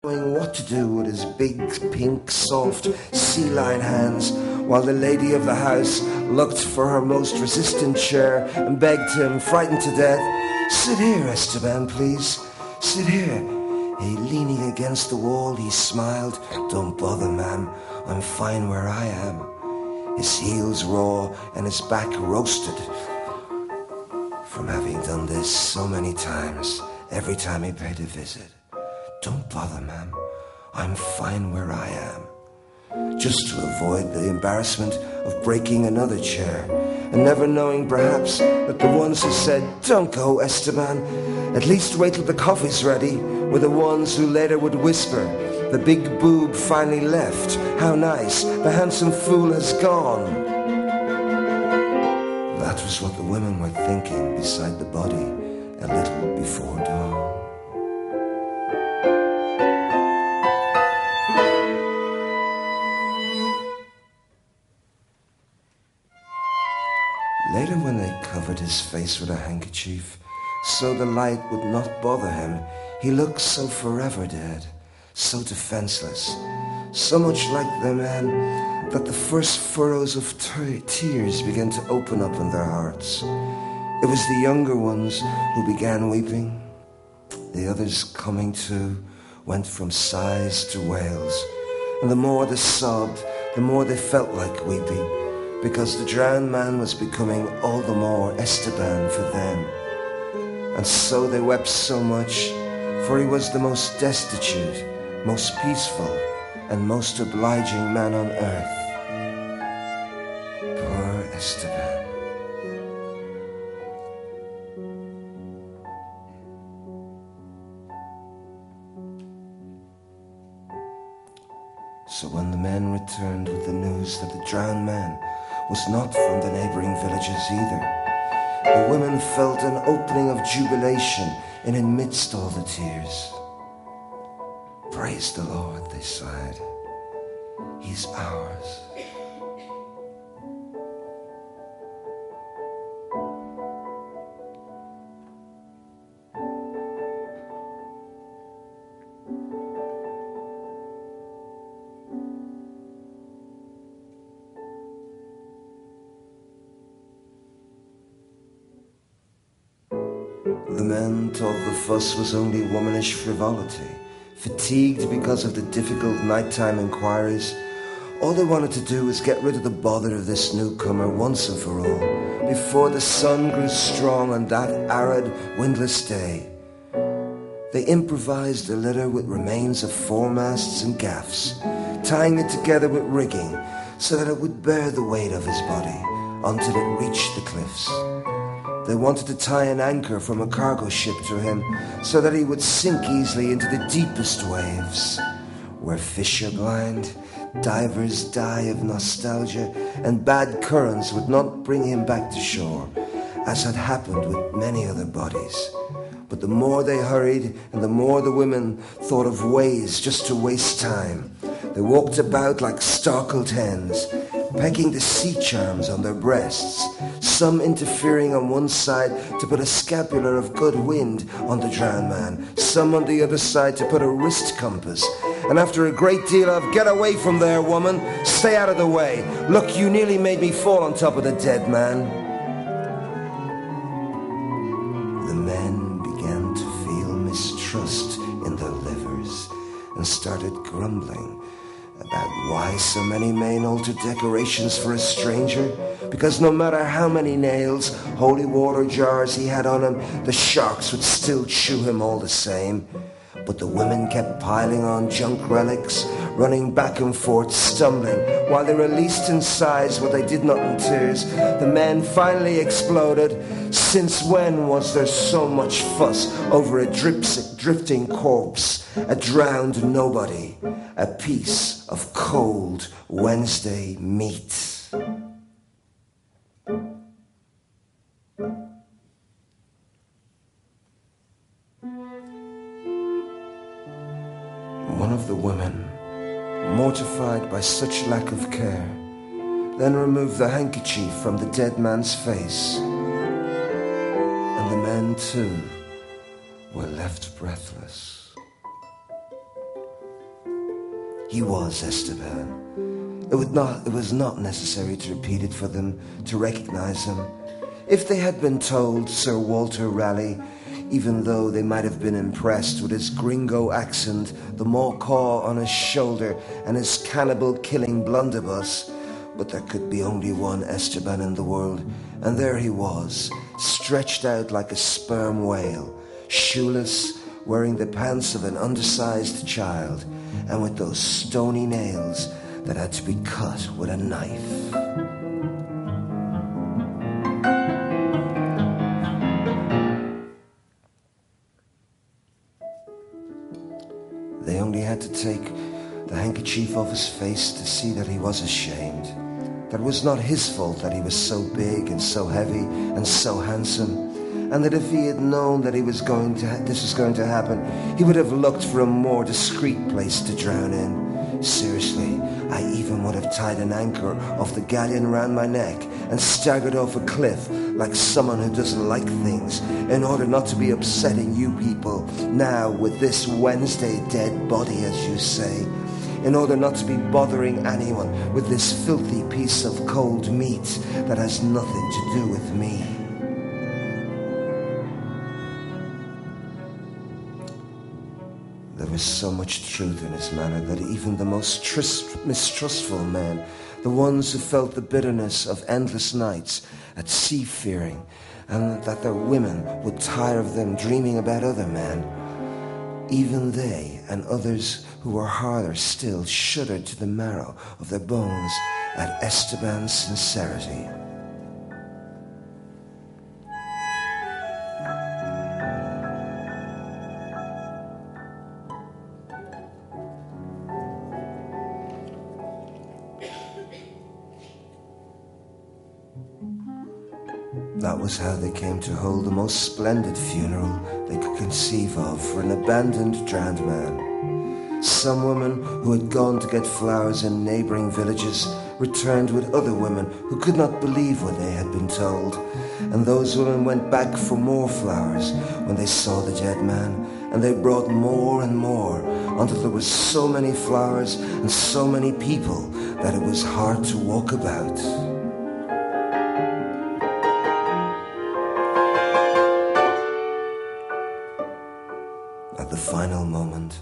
knowing what to do with his big, pink, soft, sea-line hands, while the lady of the house looked for her most resistant chair and begged him, frightened to death, "Sit here, Esteban, please. Sit here." He, leaning against the wall, he smiled. "Don't bother, ma'am. I'm fine where I am." His heels raw and his back roasted from having done this so many times, every time he paid a visit. "Don't bother, ma'am. I'm fine where I am." Just to avoid the embarrassment of breaking another chair, and never knowing perhaps that the ones who said, "Don't go, Esteban, at least wait till the coffee's ready," were the ones who later would whisper, "The big boob finally left. How nice. The handsome fool has gone." That was what the women were thinking beside the body a little before dawn. Later, when they covered his face with a handkerchief, so the light would not bother him, he looked so forever dead, so defenseless, so much like the man that the first furrows of tears began to open up in their hearts. It was the younger ones who began weeping. The others, coming to, went from sighs to wails, and the more they sobbed, the more they felt like weeping, because the drowned man was becoming all the more Esteban for them. And so they wept so much, for he was the most destitute, most peaceful, and most obliging man on earth. Poor Esteban. So when the men returned with the news that the drowned man was not from the neighboring villages either, the women felt an opening of jubilation in amidst all the tears. "Praise the Lord," they sighed. "He's ours." The men thought the fuss was only womanish frivolity. Fatigued because of the difficult nighttime inquiries, all they wanted to do was get rid of the bother of this newcomer once and for all, before the sun grew strong on that arid, windless day. They improvised a litter with remains of foremasts and gaffs, tying it together with rigging so that it would bear the weight of his body until it reached the cliffs. They wanted to tie an anchor from a cargo ship to him so that he would sink easily into the deepest waves. Where fish are blind, divers die of nostalgia, and bad currents would not bring him back to shore, as had happened with many other bodies. But the more they hurried, and the more the women thought of ways just to waste time, they walked about like startled hens, pecking the sea charms on their breasts, some interfering on one side to put a scapular of good wind on the drowned man, some on the other side to put a wrist compass, and after a great deal of "Get away from there, woman, stay out of the way, look, you nearly made me fall on top of the dead man," the men began to feel mistrust in their livers and started grumbling about why so many men altered decorations for a stranger, because no matter how many nails, holy water jars he had on him, the sharks would still chew him all the same. But the women kept piling on junk relics, running back and forth, stumbling, while they released in sighs what they did not in tears. The men finally exploded. Since when was there so much fuss over a drifting corpse, a drowned nobody, a piece of cold Wednesday meat? One of the women, mortified by such lack of care, then removed the handkerchief from the dead man's face, and the men too were left breathless. He was Esteban. It was not necessary to repeat it for them to recognize him. If they had been told Sir Walter Raleigh, even though they might have been impressed with his gringo accent, the macaw on his shoulder, and his cannibal-killing blunderbuss, but there could be only one Esteban in the world, and there he was, stretched out like a sperm whale, shoeless, wearing the pants of an undersized child, and with those stony nails that had to be cut with a knife. They only had to take the handkerchief off his face to see that he was ashamed. That it was not his fault that he was so big and so heavy and so handsome, and that if he had known that this was going to happen, he would have looked for a more discreet place to drown in. Seriously, I even would have tied an anchor off the galleon around my neck and staggered off a cliff like someone who doesn't like things, in order not to be upsetting you people now with this Wednesday dead body, as you say, in order not to be bothering anyone with this filthy piece of cold meat that has nothing to do with me. There was so much truth in his manner that even the most mistrustful men, the ones who felt the bitterness of endless nights at seafaring, and that their women would tire of them dreaming about other men, even they and others who were harder still shuddered to the marrow of their bones at Esteban's sincerity. That was how they came to hold the most splendid funeral they could conceive of for an abandoned drowned man. Some women who had gone to get flowers in neighboring villages returned with other women who could not believe what they had been told, and those women went back for more flowers when they saw the dead man, and they brought more and more, until there were so many flowers and so many people that it was hard to walk about. At the final moment,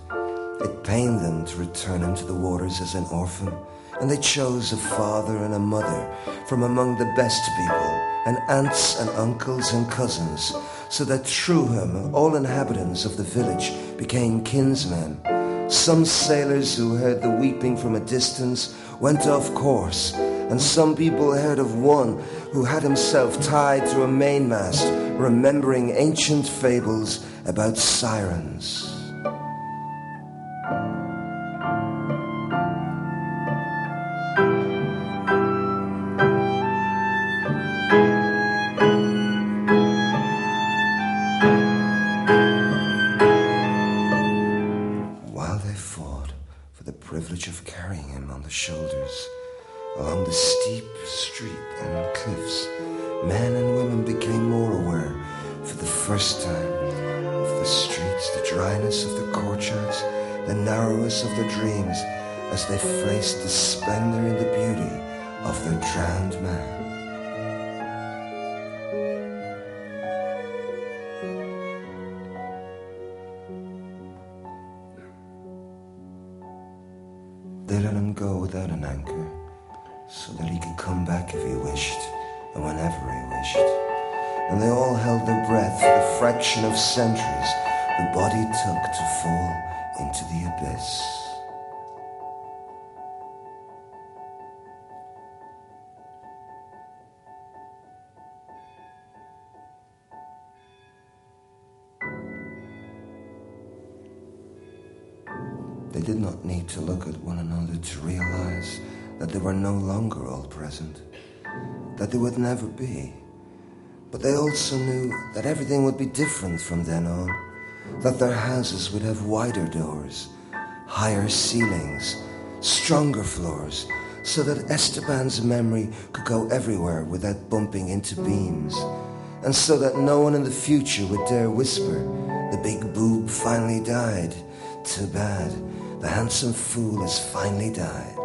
it pained them to return him to the waters as an orphan, and they chose a father and a mother from among the best people, and aunts and uncles and cousins, so that through him all inhabitants of the village became kinsmen. Some sailors who heard the weeping from a distance went off course, and some people heard of one who had himself tied to a mainmast, remembering ancient fables about sirens. While they fought for the privilege of carrying him on the shoulders along the steep street and cliffs, men and women became more aware for the first time of the streets, the dryness of the courtyards, the narrowness of their dreams, as they faced the splendor and the beauty of their drowned man. They let him go without an anchor, so that he could come back if he wished, and whenever he wished. And they all held their breath for the fraction of centuries the body took to fall into the abyss. They did not need to look at one another to realize that they were no longer all present, that they would never be. But they also knew that everything would be different from then on, that their houses would have wider doors, higher ceilings, stronger floors, so that Esteban's memory could go everywhere without bumping into beams, and so that no one in the future would dare whisper, "The big boob finally died. Too bad. the handsome fool has finally died.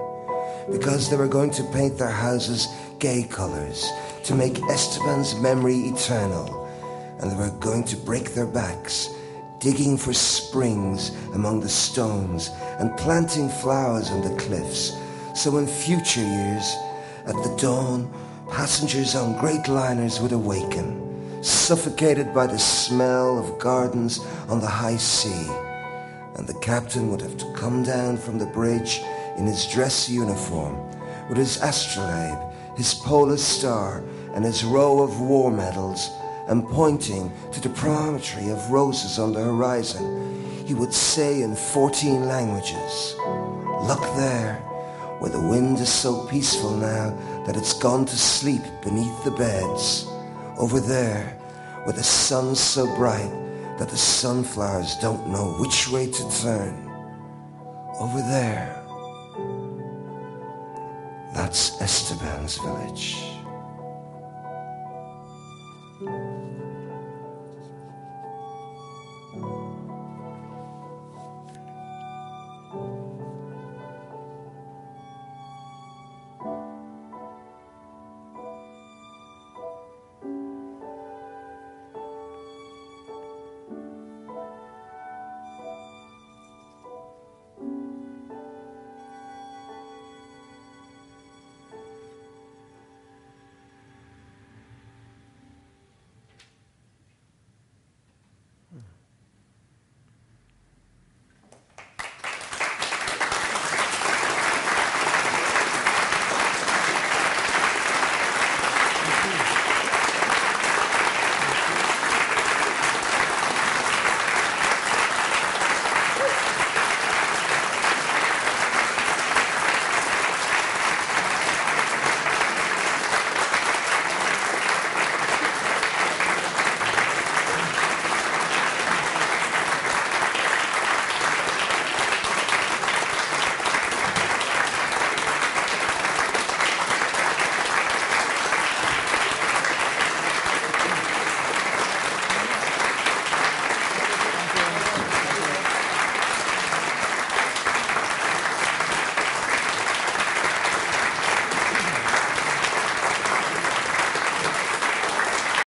Because they were going to paint their houses gay colours to make Esteban's memory eternal, and they were going to break their backs digging for springs among the stones and planting flowers on the cliffs, so in future years, at the dawn, passengers on great liners would awaken, suffocated by the smell of gardens on the high sea, and the captain would have to come down from the bridge in his dress uniform, with his astrolabe, his polar star, and his row of war medals, and pointing to the promontory of roses on the horizon, he would say in 14 languages, "Look there, where the wind is so peaceful now that it's gone to sleep beneath the beds. Over there, where the sun's so bright that the sunflowers don't know which way to turn. Over there, that's Esteban's village."